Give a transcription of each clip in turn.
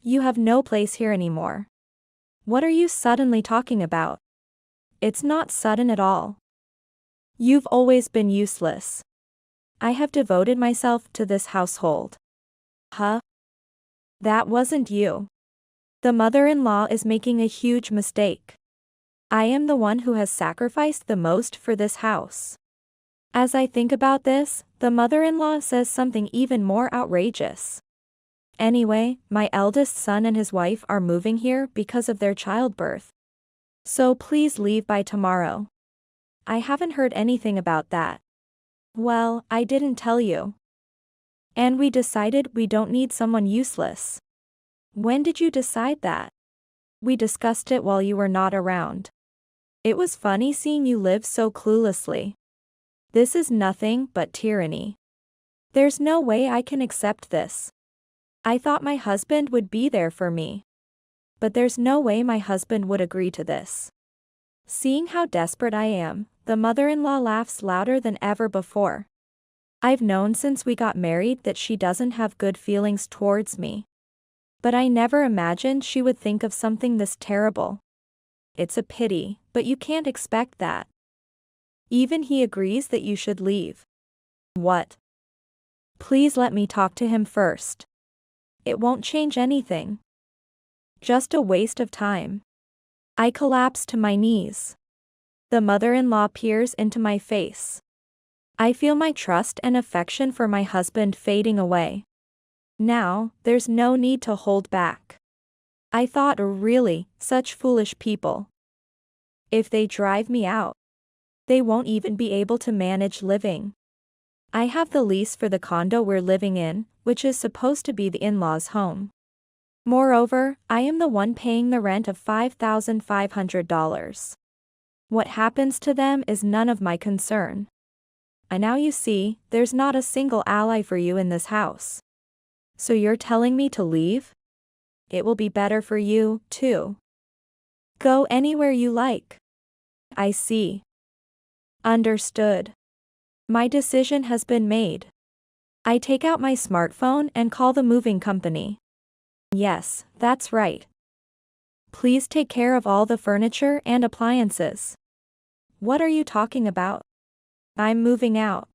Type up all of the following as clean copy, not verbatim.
you have no place here anymore. What are you suddenly talking about? It's not sudden at all. You've always been useless. I have devoted myself to this household. Huh? That wasn't you. The mother-in-law is making a huge mistake. I am the one who has sacrificed the most for this house. As I think about this, the mother-in-law says something even more outrageous. Anyway, my eldest son and his wife are moving here because of their childbirth. So please leave by tomorrow. I haven't heard anything about that. Well, I didn't tell you. And we decided we don't need someone useless. When did you decide that? We discussed it while you were not around. It was funny seeing you live so cluelessly. This is nothing but tyranny. There's no way I can accept this. I thought my husband would be there for me. But there's no way my husband would agree to this. Seeing how desperate I am, the mother-in-law laughs louder than ever before. I've known since we got married that she doesn't have good feelings towards me. But I never imagined she would think of something this terrible. It's a pity, but you can't expect that. Even he agrees that you should leave. What? Please let me talk to him first. It won't change anything. Just a waste of time. I collapse to my knees. The mother-in-law peers into my face. I feel my trust and affection for my husband fading away. Now, there's no need to hold back. I thought really, such foolish people. If they drive me out, they won't even be able to manage living. I have the lease for the condo we're living in, which is supposed to be the in-laws' home. Moreover, I am the one paying the rent of $5,500. What happens to them is none of my concern. And now you see, there's not a single ally for you in this house. So you're telling me to leave? It will be better for you, too. Go anywhere you like. I see. Understood. My decision has been made. I take out my smartphone and call the moving company. Yes, that's right. Please take care of all the furniture and appliances. What are you talking about? I'm moving out.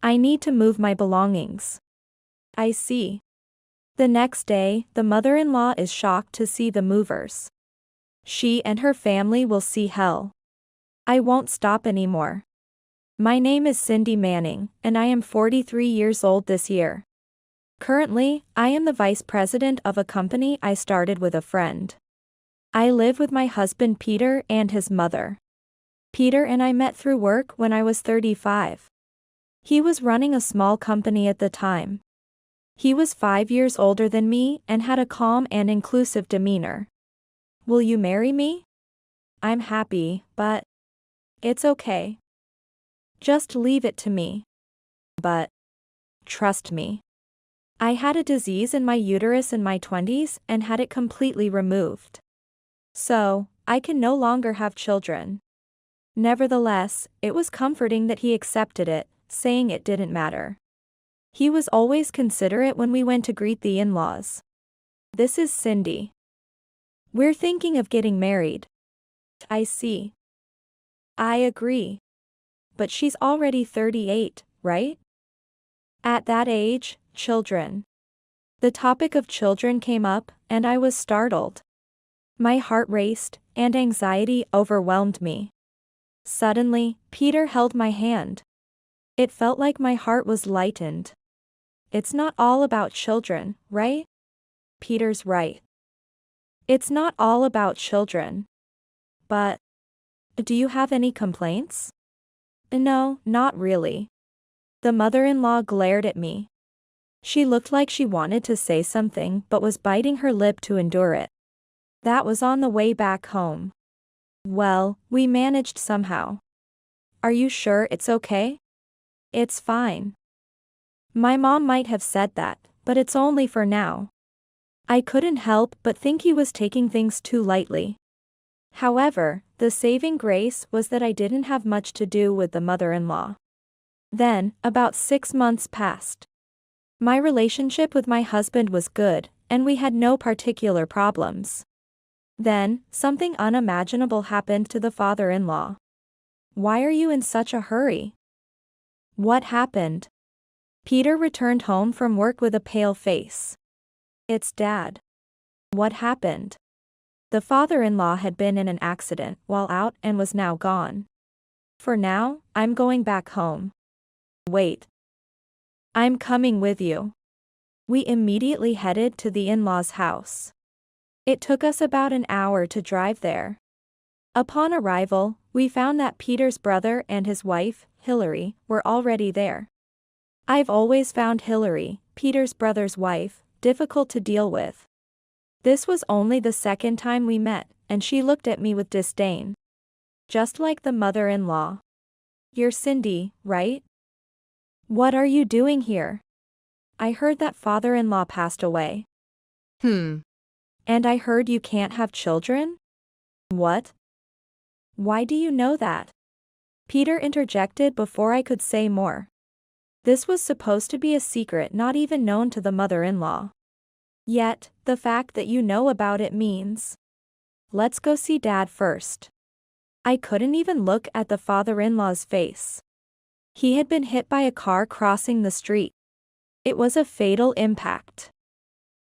I need to move my belongings. I see. The next day, the mother-in-law is shocked to see the movers. She and her family will see hell. I won't stop anymore. My name is Cindy Manning, and I am 43 years old this year. Currently, I am the vice president of a company I started with a friend. I live with my husband Peter and his mother. Peter and I met through work when I was 35. He was running a small company at the time. He was 5 years older than me and had a calm and inclusive demeanor. Will you marry me? I'm happy, but it's okay. Just leave it to me. But trust me. I had a disease in my uterus in my 20s and had it completely removed. So, I can no longer have children. Nevertheless, it was comforting that he accepted it, saying it didn't matter. He was always considerate when we went to greet the in-laws. This is Cindy. We're thinking of getting married. I see. I agree. But she's already 38, right? At that age, children. The topic of children came up, and I was startled. My heart raced, and anxiety overwhelmed me. Suddenly, Peter held my hand. It felt like my heart was lightened. It's not all about children, right? Peter's right. It's not all about children. But, do you have any complaints? No, not really. The mother-in-law glared at me. She looked like she wanted to say something but was biting her lip to endure it. That was on the way back home. Well, we managed somehow. Are you sure it's okay? It's fine. My mom might have said that, but it's only for now. I couldn't help but think he was taking things too lightly. However, the saving grace was that I didn't have much to do with the mother-in-law. Then, about 6 months passed. My relationship with my husband was good, and we had no particular problems. Then, something unimaginable happened to the father-in-law. Why are you in such a hurry? What happened? Peter returned home from work with a pale face. It's Dad. What happened? The father-in-law had been in an accident while out and was now gone. For now, I'm going back home. Wait. I'm coming with you. We immediately headed to the in-laws' house. It took us about an hour to drive there. Upon arrival, we found that Peter's brother and his wife, Hillary, were already there. I've always found Hillary, Peter's brother's wife, difficult to deal with. This was only the second time we met, and she looked at me with disdain. Just like the mother-in-law. You're Cindy, right? What are you doing here? I heard that father-in-law passed away. And I heard you can't have children? What? Why do you know that? Peter interjected before I could say more. This was supposed to be a secret not even known to the mother-in-law. Yet, the fact that you know about it means. Let's go see Dad first. I couldn't even look at the father-in-law's face. He had been hit by a car crossing the street. It was a fatal impact.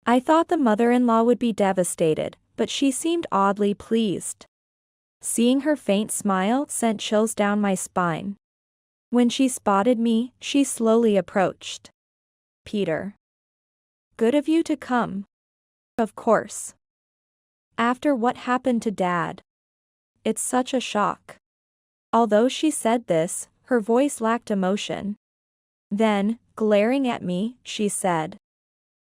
I thought the mother-in-law would be devastated, but she seemed oddly pleased. Seeing her faint smile sent chills down my spine. When she spotted me, she slowly approached. Peter. Good of you to come. Of course. After what happened to Dad. It's such a shock. Although she said this, her voice lacked emotion. Then, glaring at me, she said.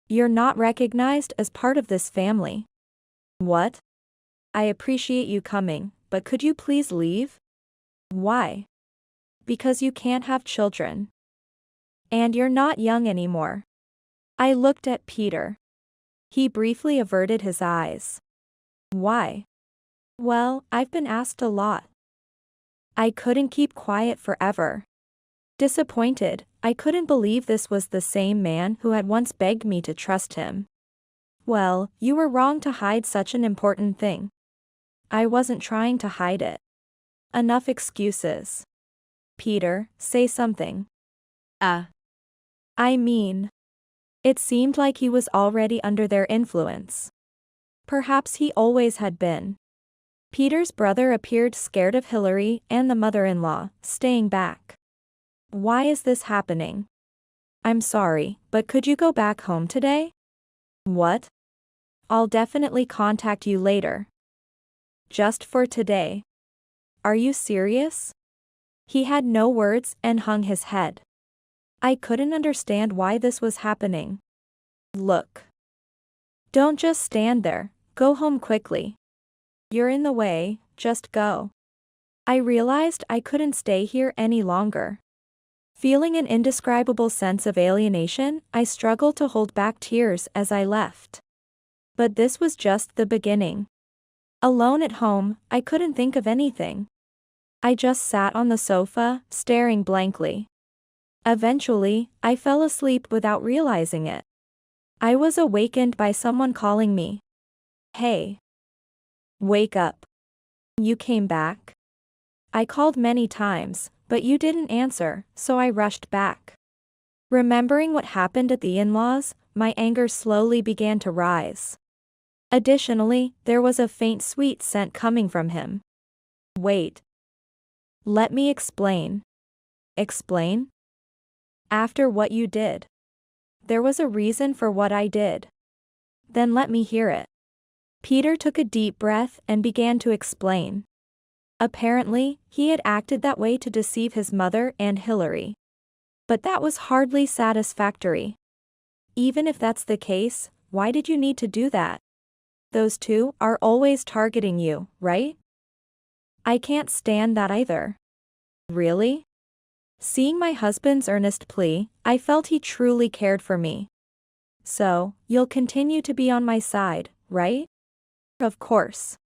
You're not recognized as part of this family. What? I appreciate you coming, but could you please leave? Why? Because you can't have children. And you're not young anymore. I looked at Peter. He briefly averted his eyes. Why? Well, I've been asked a lot. I couldn't keep quiet forever. Disappointed, I couldn't believe this was the same man who had once begged me to trust him. Well, you were wrong to hide such an important thing. I wasn't trying to hide it. Enough excuses. Peter, say something. I mean. It seemed like he was already under their influence. Perhaps he always had been. Peter's brother appeared scared of Hillary and the mother-in-law, staying back. Why is this happening? I'm sorry, but could you go back home today? What? I'll definitely contact you later. Just for today. Are you serious? He had no words and hung his head. I couldn't understand why this was happening. Look. Don't just stand there, go home quickly. You're in the way, just go. I realized I couldn't stay here any longer. Feeling an indescribable sense of alienation, I struggled to hold back tears as I left. But this was just the beginning. Alone at home, I couldn't think of anything. I just sat on the sofa, staring blankly. Eventually, I fell asleep without realizing it. I was awakened by someone calling me. Hey. Wake up. You came back? I called many times, but you didn't answer, so I rushed back. Remembering what happened at the in-laws, my anger slowly began to rise. Additionally, there was a faint sweet scent coming from him. Wait. Let me explain. Explain? After what you did. There was a reason for what I did. Then let me hear it. Peter took a deep breath and began to explain. Apparently, he had acted that way to deceive his mother and Hillary. But that was hardly satisfactory. Even if that's the case, why did you need to do that? Those two are always targeting you, right? I can't stand that either. Really? Seeing my husband's earnest plea, I felt he truly cared for me. So, you'll continue to be on my side, right? Of course.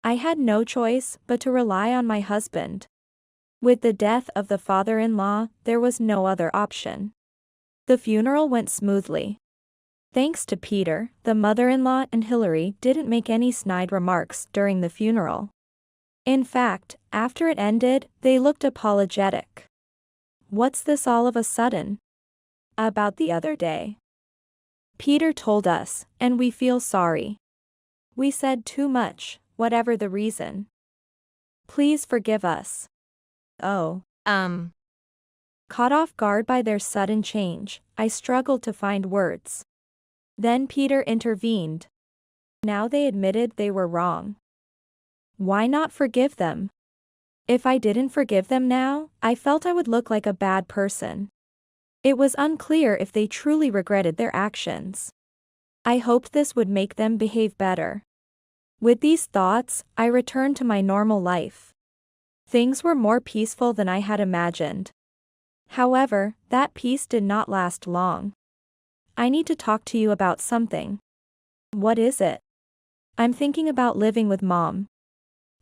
I had no choice but to rely on my husband. With the death of the father-in-law, there was no other option. The funeral went smoothly. Thanks to Peter, the mother-in-law and Hillary didn't make any snide remarks during the funeral. In fact, after it ended, they looked apologetic. What's this all of a sudden? About the other day. Peter told us, and we feel sorry. We said too much, whatever the reason. Please forgive us. Oh. Caught off guard by their sudden change, I struggled to find words. Then Peter intervened. Now they admitted they were wrong. Why not forgive them? If I didn't forgive them now, I felt I would look like a bad person. It was unclear if they truly regretted their actions. I hoped this would make them behave better. With these thoughts, I returned to my normal life. Things were more peaceful than I had imagined. However, that peace did not last long. I need to talk to you about something. What is it? I'm thinking about living with Mom.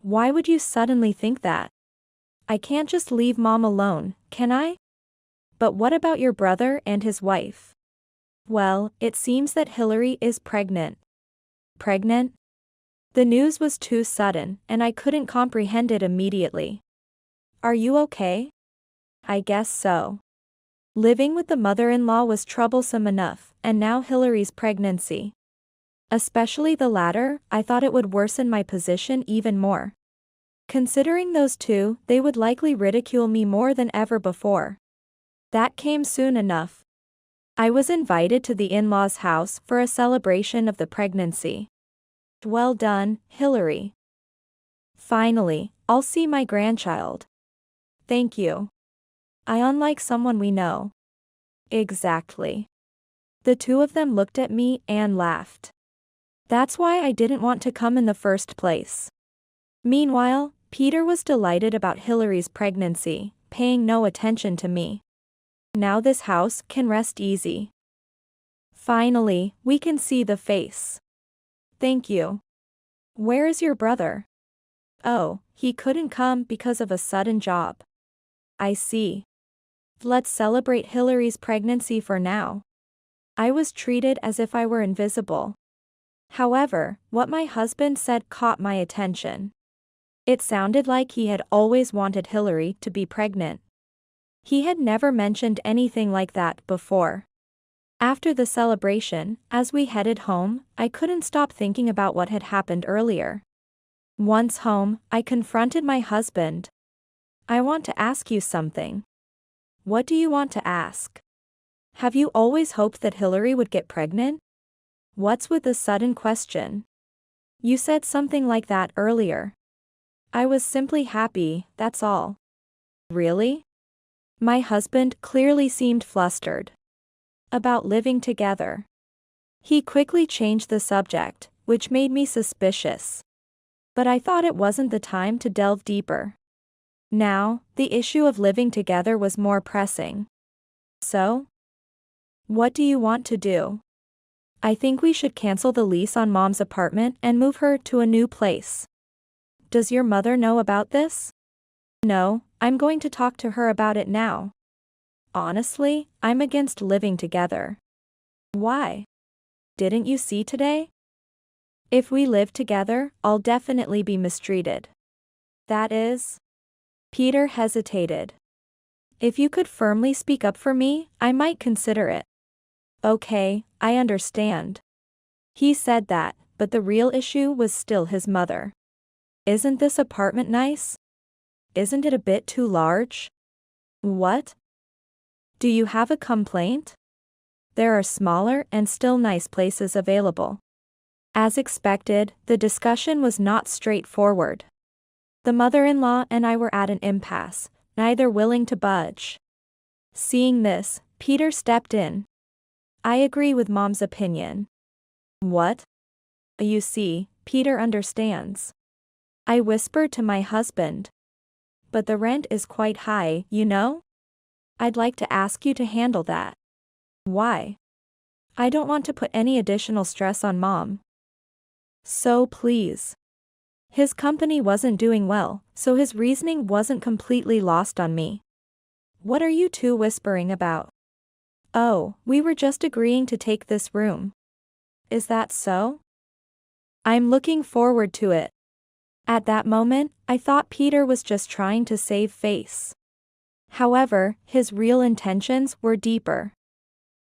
Why would you suddenly think that? I can't just leave Mom alone, can I? But what about your brother and his wife? Well, it seems that Hillary is pregnant. Pregnant? The news was too sudden, and I couldn't comprehend it immediately. Are you okay? I guess so. Living with the mother-in-law was troublesome enough, and now Hillary's pregnancy. Especially the latter, I thought it would worsen my position even more. Considering those two, they would likely ridicule me more than ever before. That came soon enough. I was invited to the in-laws' house for a celebration of the pregnancy. Well done, Hillary. Finally, I'll see my grandchild. Thank you. Unlike someone we know. Exactly. The two of them looked at me and laughed. That's why I didn't want to come in the first place. Meanwhile, Peter was delighted about Hillary's pregnancy, paying no attention to me. Now this house can rest easy. Finally, we can see the face. Thank you. Where is your brother? Oh, he couldn't come because of a sudden job. I see. Let's celebrate Hillary's pregnancy for now. I was treated as if I were invisible. However, what my husband said caught my attention. It sounded like he had always wanted Hillary to be pregnant. He had never mentioned anything like that before. After the celebration, as we headed home, I couldn't stop thinking about what had happened earlier. Once home, I confronted my husband. I want to ask you something. What do you want to ask? Have you always hoped that Hillary would get pregnant? What's with the sudden question? You said something like that earlier. I was simply happy, that's all. Really? My husband clearly seemed flustered. About living together. He quickly changed the subject, which made me suspicious. But I thought it wasn't the time to delve deeper. Now, the issue of living together was more pressing. So? What do you want to do? I think we should cancel the lease on Mom's apartment and move her to a new place. Does your mother know about this? No, I'm going to talk to her about it now. Honestly, I'm against living together. Why? Didn't you see today? If we live together, I'll definitely be mistreated. That is? Peter hesitated. If you could firmly speak up for me, I might consider it. Okay, I understand. He said that, but the real issue was still his mother. Isn't this apartment nice? Isn't it a bit too large? What? Do you have a complaint? There are smaller and still nice places available. As expected, the discussion was not straightforward. The mother-in-law and I were at an impasse, neither willing to budge. Seeing this, Peter stepped in. I agree with Mom's opinion. What? You see, Peter understands. I whispered to my husband. But the rent is quite high, you know? I'd like to ask you to handle that. Why? I don't want to put any additional stress on Mom. So please. His company wasn't doing well, so his reasoning wasn't completely lost on me. What are you two whispering about? Oh, we were just agreeing to take this room. Is that so? I'm looking forward to it. At that moment, I thought Peter was just trying to save face. However, his real intentions were deeper.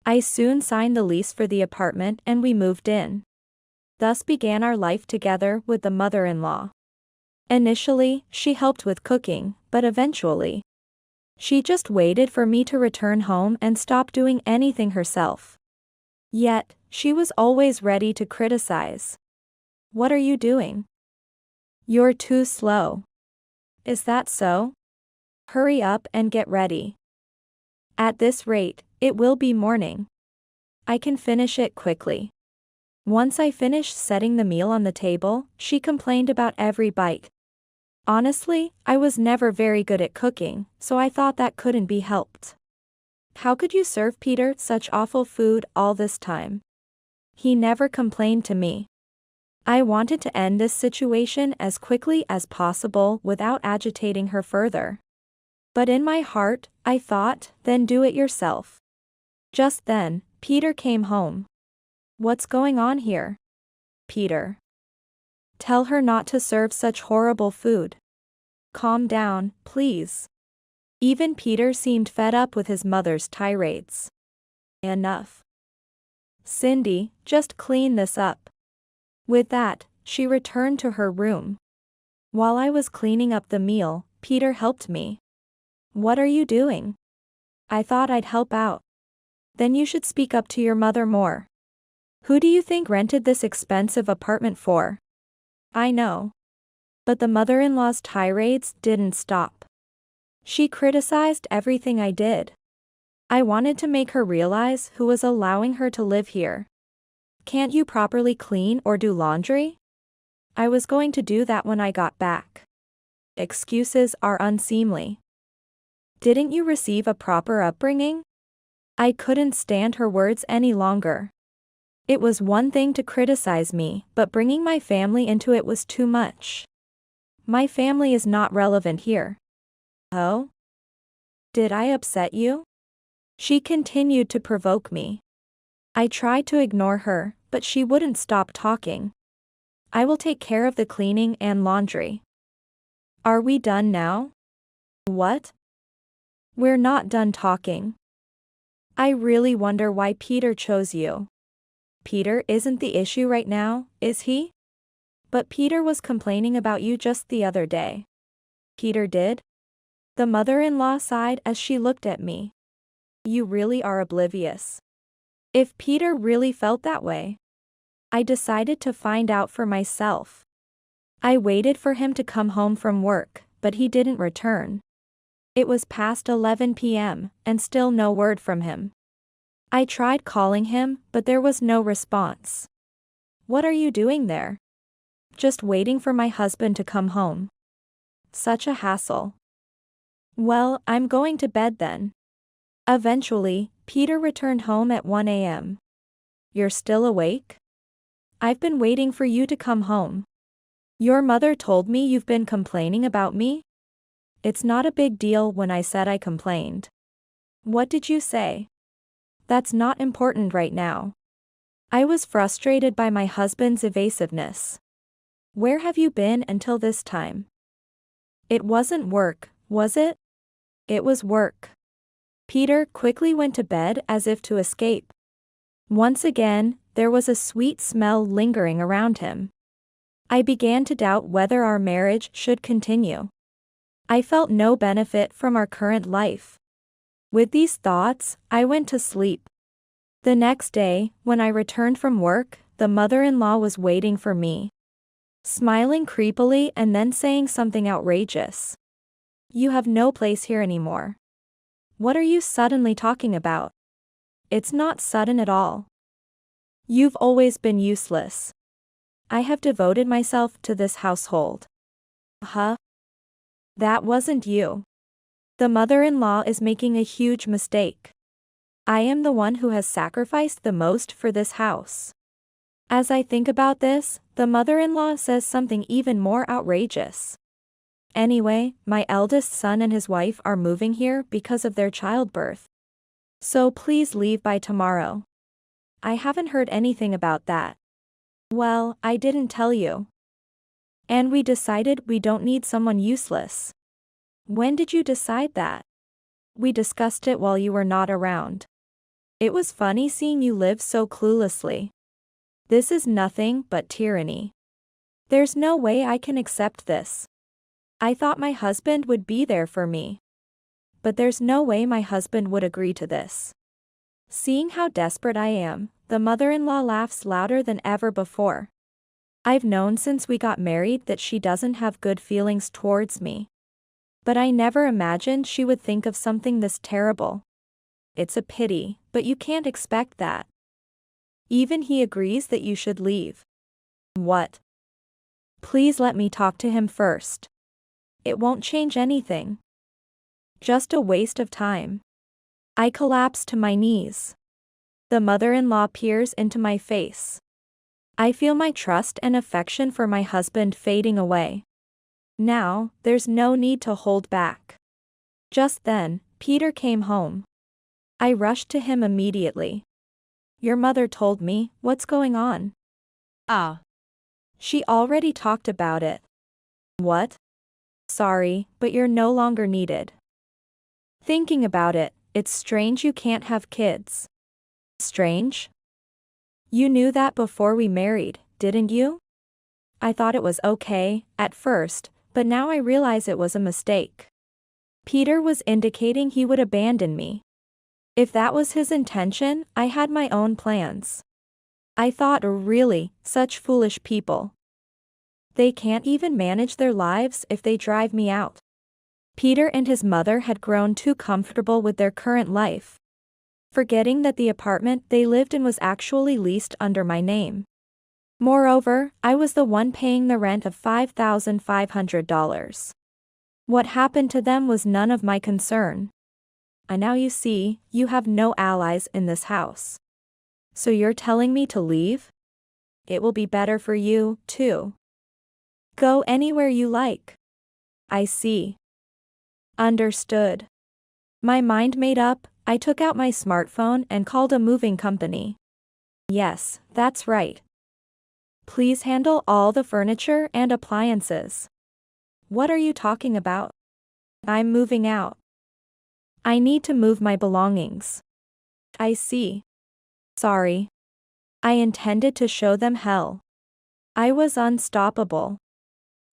I soon signed the lease for the apartment and we moved in. Thus began our life together with the mother-in-law. Initially, she helped with cooking, but eventually, she just waited for me to return home and stop doing anything herself. Yet, she was always ready to criticize. What are you doing? You're too slow. Is that so? Hurry up and get ready. At this rate, it will be morning. I can finish it quickly. Once I finished setting the meal on the table, she complained about every bite. Honestly, I was never very good at cooking, so I thought that couldn't be helped. How could you serve Peter such awful food all this time? He never complained to me. I wanted to end this situation as quickly as possible without agitating her further. But in my heart, I thought, then do it yourself. Just then, Peter came home. What's going on here? Peter. Tell her not to serve such horrible food. Calm down, please. Even Peter seemed fed up with his mother's tirades. Enough. Cindy, just clean this up. With that, she returned to her room. While I was cleaning up the meal, Peter helped me. What are you doing? I thought I'd help out. Then you should speak up to your mother more. Who do you think rented this expensive apartment for? I know. But the mother-in-law's tirades didn't stop. She criticized everything I did. I wanted to make her realize who was allowing her to live here. Can't you properly clean or do laundry? I was going to do that when I got back. Excuses are unseemly. Didn't you receive a proper upbringing? I couldn't stand her words any longer. It was one thing to criticize me, but bringing my family into it was too much. My family is not relevant here. Oh? Did I upset you? She continued to provoke me. I tried to ignore her, but she wouldn't stop talking. I will take care of the cleaning and laundry. Are we done now? What? We're not done talking. I really wonder why Peter chose you. Peter isn't the issue right now, is he? But Peter was complaining about you just the other day. Peter did? The mother-in-law sighed as she looked at me. You really are oblivious. If Peter really felt that way, I decided to find out for myself. I waited for him to come home from work, but he didn't return. It was past 11 p.m., and still no word from him. I tried calling him, but there was no response. What are you doing there? Just waiting for my husband to come home. Such a hassle. Well, I'm going to bed then. Eventually, Peter returned home at 1 a.m. You're still awake? I've been waiting for you to come home. Your mother told me you've been complaining about me? It's not a big deal when I said I complained. What did you say? That's not important right now. I was frustrated by my husband's evasiveness. Where have you been until this time? It wasn't work, was it? It was work. Peter quickly went to bed as if to escape. Once again, there was a sweet smell lingering around him. I began to doubt whether our marriage should continue. I felt no benefit from our current life. With these thoughts, I went to sleep. The next day, when I returned from work, the mother-in-law was waiting for me, smiling creepily and then saying something outrageous. You have no place here anymore. What are you suddenly talking about? It's not sudden at all. You've always been useless. I have devoted myself to this household. Huh? That wasn't you. The mother-in-law is making a huge mistake. I am the one who has sacrificed the most for this house. As I think about this, the mother-in-law says something even more outrageous. Anyway, my eldest son and his wife are moving here because of their childbirth. So please leave by tomorrow. I haven't heard anything about that. Well, I didn't tell you. And we decided we don't need someone useless. When did you decide that? We discussed it while you were not around. It was funny seeing you live so cluelessly. This is nothing but tyranny. There's no way I can accept this. I thought my husband would be there for me. But there's no way my husband would agree to this. Seeing how desperate I am, the mother-in-law laughs louder than ever before. I've known since we got married that she doesn't have good feelings towards me. But I never imagined she would think of something this terrible. It's a pity, but you can't expect that. Even he agrees that you should leave. What? Please let me talk to him first. It won't change anything. Just a waste of time. I collapse to my knees. The mother-in-law peers into my face. I feel my trust and affection for my husband fading away. Now, there's no need to hold back. Just then, Peter came home. I rushed to him immediately. Your mother told me, what's going on? Ah. She already talked about it. What? Sorry, but you're no longer needed. Thinking about it, it's strange you can't have kids. Strange? You knew that before we married, didn't you? I thought it was okay, at first, but now I realize it was a mistake. Peter was indicating he would abandon me. If that was his intention, I had my own plans. I thought, really, such foolish people. They can't even manage their lives if they drive me out. Peter and his mother had grown too comfortable with their current life, forgetting that the apartment they lived in was actually leased under my name. Moreover, I was the one paying the rent of $5,500. What happened to them was none of my concern. And now you see, you have no allies in this house. So you're telling me to leave? It will be better for you, too. Go anywhere you like. I see. Understood. My mind made up, I took out my smartphone and called a moving company. Yes, that's right. Please handle all the furniture and appliances. What are you talking about? I'm moving out. I need to move my belongings. I see. Sorry. I intended to show them hell. I was unstoppable.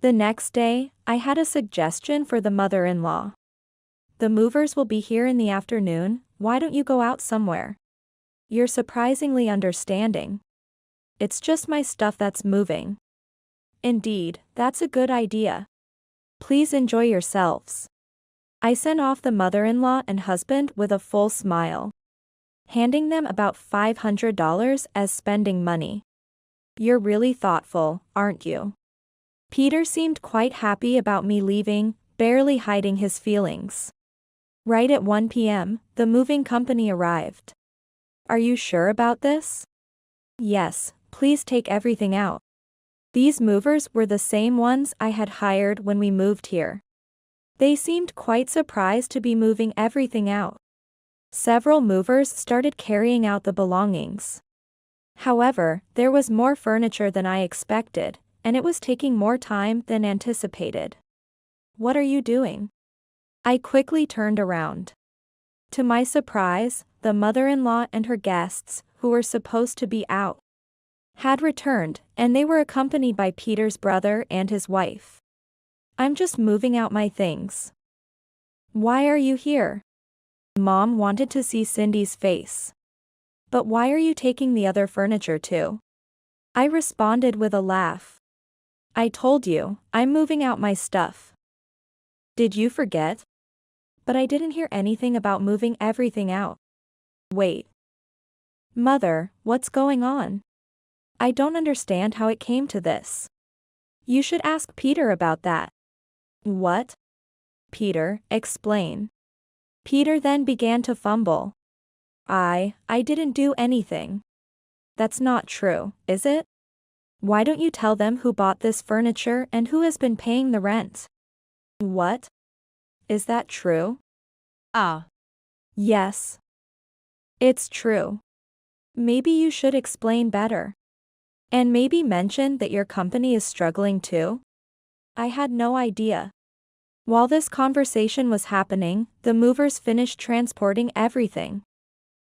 The next day, I had a suggestion for the mother-in-law. The movers will be here in the afternoon, why don't you go out somewhere? You're surprisingly understanding. It's just my stuff that's moving. Indeed, that's a good idea. Please enjoy yourselves. I sent off the mother-in-law and husband with a full smile, handing them about $500 as spending money. You're really thoughtful, aren't you? Peter seemed quite happy about me leaving, barely hiding his feelings. Right at 1 p.m., the moving company arrived. Are you sure about this? Yes, please take everything out. These movers were the same ones I had hired when we moved here. They seemed quite surprised to be moving everything out. Several movers started carrying out the belongings. However, there was more furniture than I expected, and it was taking more time than anticipated. What are you doing? I quickly turned around. To my surprise, the mother-in-law and her guests, who were supposed to be out, had returned, and they were accompanied by Peter's brother and his wife. I'm just moving out my things. Why are you here? Mom wanted to see Cindy's face. But why are you taking the other furniture too? I responded with a laugh. I told you, I'm moving out my stuff. Did you forget? But I didn't hear anything about moving everything out. Wait. Mother, what's going on? I don't understand how it came to this. You should ask Peter about that. What? Peter, explain. Peter then began to fumble. I didn't do anything. That's not true, is it? Why don't you tell them who bought this furniture and who has been paying the rent? What? Is that true? Yes. It's true. Maybe you should explain better. And maybe mention that your company is struggling too? I had no idea. While this conversation was happening, the movers finished transporting everything.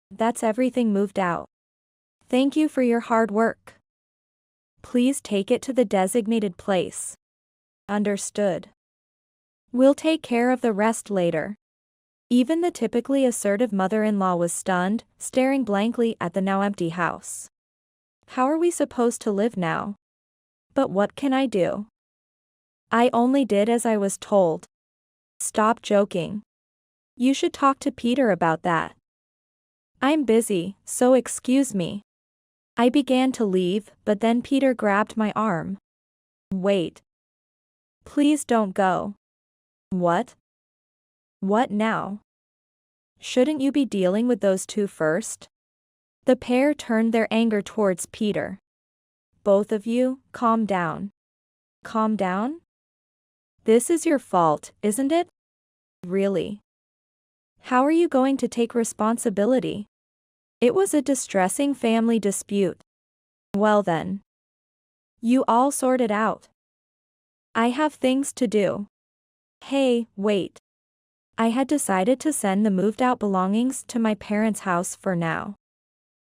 That's everything moved out. Thank you for your hard work. Please take it to the designated place. Understood. We'll take care of the rest later. Even the typically assertive mother-in-law was stunned, staring blankly at the now empty house. How are we supposed to live now? But what can I do? I only did as I was told. Stop joking. You should talk to Peter about that. I'm busy, so excuse me. I began to leave, but then Peter grabbed my arm. Wait. Please don't go. What? What now? Shouldn't you be dealing with those two first? The pair turned their anger towards Peter. Both of you, calm down. Calm down? This is your fault, isn't it? Really? How are you going to take responsibility? It was a distressing family dispute. Well then. You all sort it out. I have things to do. Hey, wait. I had decided to send the moved-out belongings to my parents' house for now.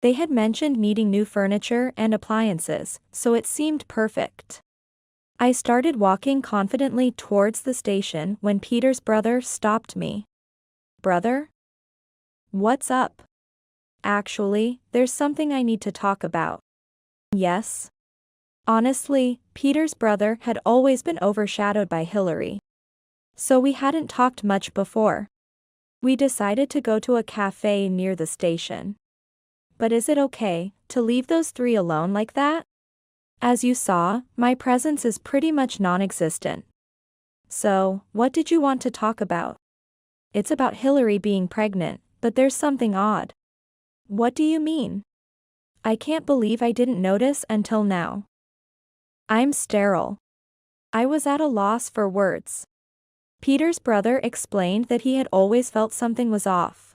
They had mentioned needing new furniture and appliances, so it seemed perfect. I started walking confidently towards the station when Peter's brother stopped me. Brother? What's up? Actually, there's something I need to talk about. Yes? Honestly, Peter's brother had always been overshadowed by Hillary. So we hadn't talked much before. We decided to go to a cafe near the station. But is it okay to leave those three alone like that? As you saw, my presence is pretty much non-existent. So, what did you want to talk about? It's about Hillary being pregnant, but there's something odd. What do you mean? I can't believe I didn't notice until now. I'm sterile. I was at a loss for words. Peter's brother explained that he had always felt something was off.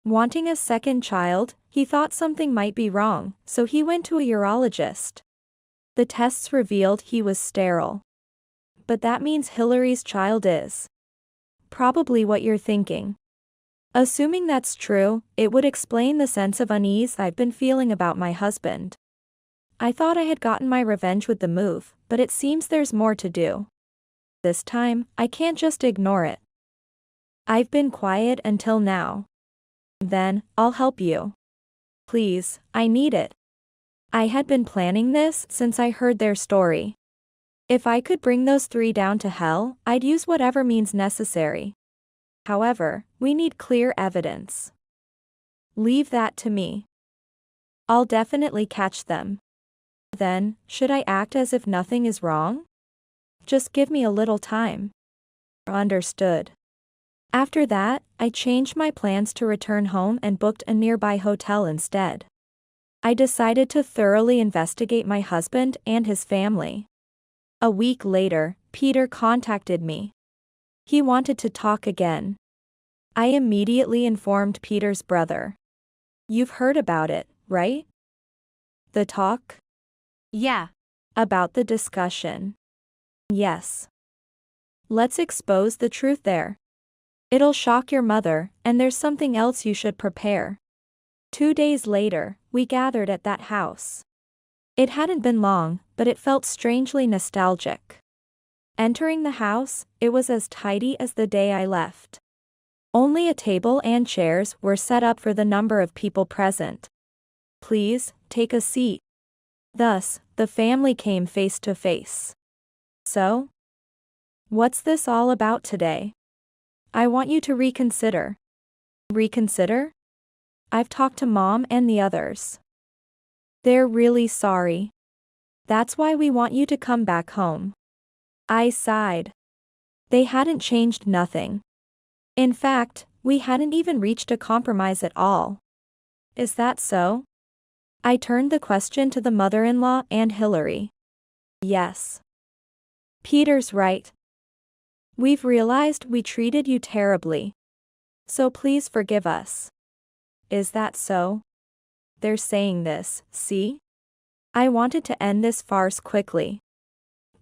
Wanting a second child, he thought something might be wrong, so he went to a urologist. The tests revealed he was sterile. But that means Hillary's child is. Probably what you're thinking. Assuming that's true, it would explain the sense of unease I've been feeling about my husband. I thought I had gotten my revenge with the move, but it seems there's more to do. This time, I can't just ignore it. I've been quiet until now. Then, I'll help you. Please, I need it. I had been planning this since I heard their story. If I could bring those three down to hell, I'd use whatever means necessary. However, we need clear evidence. Leave that to me. I'll definitely catch them. Then, should I act as if nothing is wrong? Just give me a little time. Understood. After that, I changed my plans to return home and booked a nearby hotel instead. I decided to thoroughly investigate my husband and his family. A week later, Peter contacted me. He wanted to talk again. I immediately informed Peter's brother. You've heard about it, right? The talk? Yeah. About the discussion. Yes. Let's expose the truth there. It'll shock your mother, and there's something else you should prepare. 2 days later, we gathered at that house. It hadn't been long, but it felt strangely nostalgic. Entering the house, it was as tidy as the day I left. Only a table and chairs were set up for the number of people present. Please, take a seat. Thus, the family came face to face. So? What's this all about today? I want you to reconsider. Reconsider? I've talked to Mom and the others. They're really sorry. That's why we want you to come back home. I sighed. They hadn't changed nothing. In fact, we hadn't even reached a compromise at all. Is that so? I turned the question to the mother-in-law and Hillary. Yes. Peter's right. We've realized we treated you terribly. So please forgive us. Is that so? They're saying this, see? I wanted to end this farce quickly.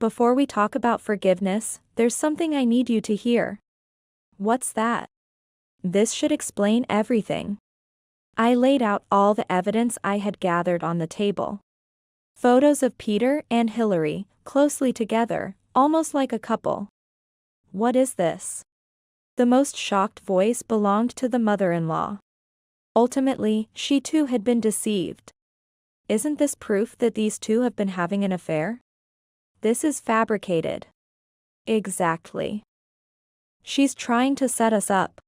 Before we talk about forgiveness, there's something I need you to hear. What's that? This should explain everything. I laid out all the evidence I had gathered on the table. Photos of Peter and Hillary, closely together, almost like a couple. What is this? The most shocked voice belonged to the mother-in-law. Ultimately, she too had been deceived. Isn't this proof that these two have been having an affair? This is fabricated. Exactly. She's trying to set us up.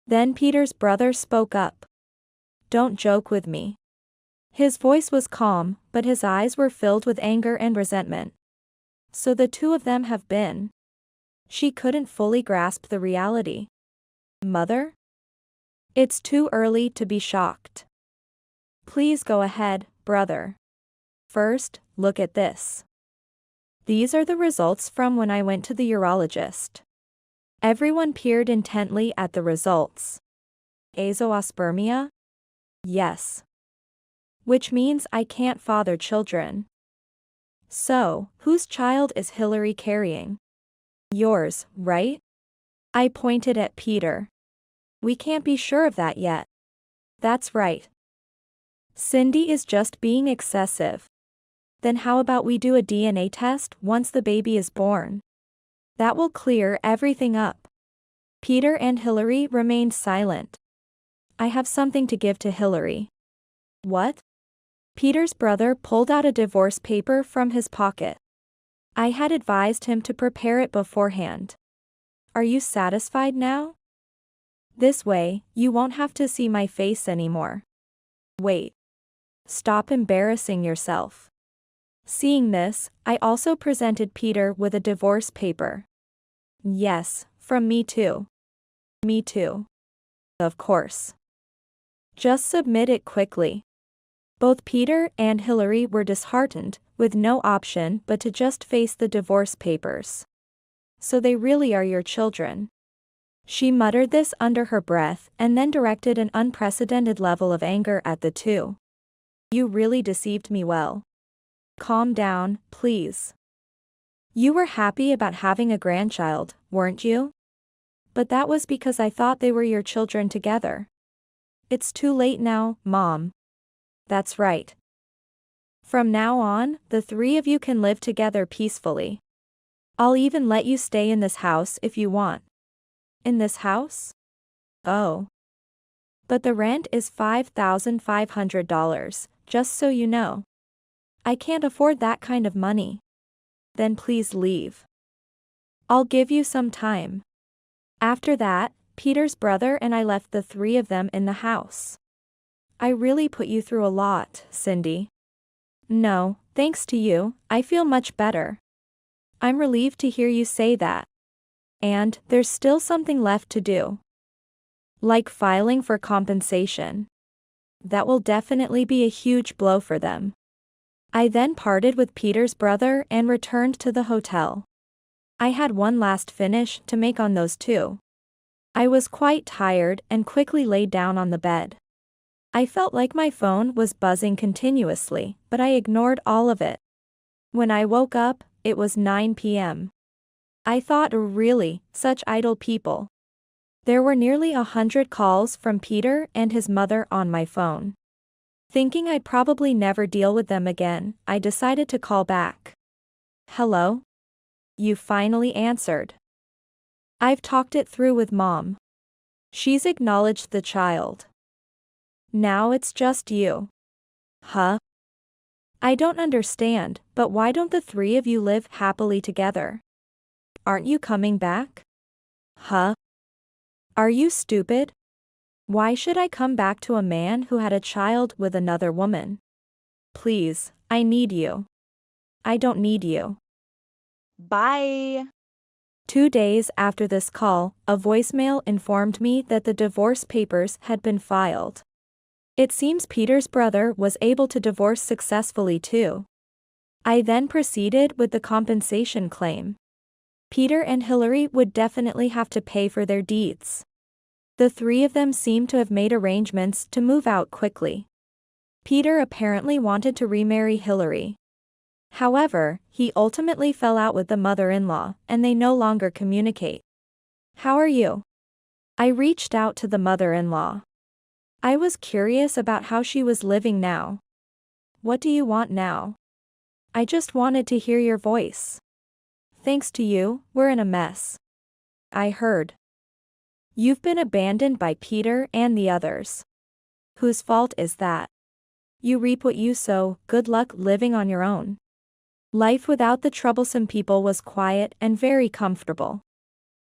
Then Peter's brother spoke up. Don't joke with me. His voice was calm, but his eyes were filled with anger and resentment. So the two of them have been. She couldn't fully grasp the reality. Mother? It's too early to be shocked. Please go ahead, brother. First, look at this. These are the results from when I went to the urologist. Everyone peered intently at the results. Azoospermia? Yes. Which means I can't father children. So, whose child is Hillary carrying? Yours, right? I pointed at Peter. We can't be sure of that yet. That's right. Cindy is just being excessive. Then how about we do a DNA test once the baby is born? That will clear everything up. Peter and Hillary remained silent. I have something to give to Hillary. What? Peter's brother pulled out a divorce paper from his pocket. I had advised him to prepare it beforehand. Are you satisfied now? This way, you won't have to see my face anymore. Wait. Stop embarrassing yourself. Seeing this, I also presented Peter with a divorce paper. Yes, from me too. Me too. Of course. Just submit it quickly. Both Peter and Hillary were disheartened, with no option but to just face the divorce papers. So they really are your children. She muttered this under her breath and then directed an unprecedented level of anger at the two. You really deceived me well. Calm down, please. You were happy about having a grandchild, weren't you? But that was because I thought they were your children together. It's too late now, Mom. That's right. From now on, the three of you can live together peacefully. I'll even let you stay in this house if you want. In this house? Oh. But the rent is $5,500, just so you know. I can't afford that kind of money. Then please leave. I'll give you some time. After that, Peter's brother and I left the three of them in the house. I really put you through a lot, Cindy. No, thanks to you, I feel much better. I'm relieved to hear you say that. And there's still something left to do. Like filing for compensation. That will definitely be a huge blow for them. I then parted with Peter's brother and returned to the hotel. I had one last finish to make on those two. I was quite tired and quickly laid down on the bed. I felt like my phone was buzzing continuously, but I ignored all of it. When I woke up, it was 9 p.m. I thought, really, such idle people. There were nearly 100 calls from Peter and his mother on my phone. Thinking I'd probably never deal with them again, I decided to call back. Hello? You finally answered. I've talked it through with Mom. She's acknowledged the child. Now it's just you. Huh? I don't understand, but why don't the three of you live happily together? Aren't you coming back? Huh? Are you stupid? Why should I come back to a man who had a child with another woman? Please, I need you. I don't need you. Bye. 2 days after this call, a voicemail informed me that the divorce papers had been filed. It seems Peter's brother was able to divorce successfully too. I then proceeded with the compensation claim. Peter and Hillary would definitely have to pay for their deeds. The three of them seemed to have made arrangements to move out quickly. Peter apparently wanted to remarry Hillary. However, he ultimately fell out with the mother-in-law, and they no longer communicate. How are you? I reached out to the mother-in-law. I was curious about how she was living now. What do you want now? I just wanted to hear your voice. Thanks to you, we're in a mess. I heard. You've been abandoned by Peter and the others. Whose fault is that? You reap what you sow, good luck living on your own. Life without the troublesome people was quiet and very comfortable.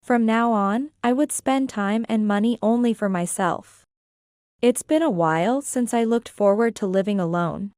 From now on, I would spend time and money only for myself. It's been a while since I looked forward to living alone.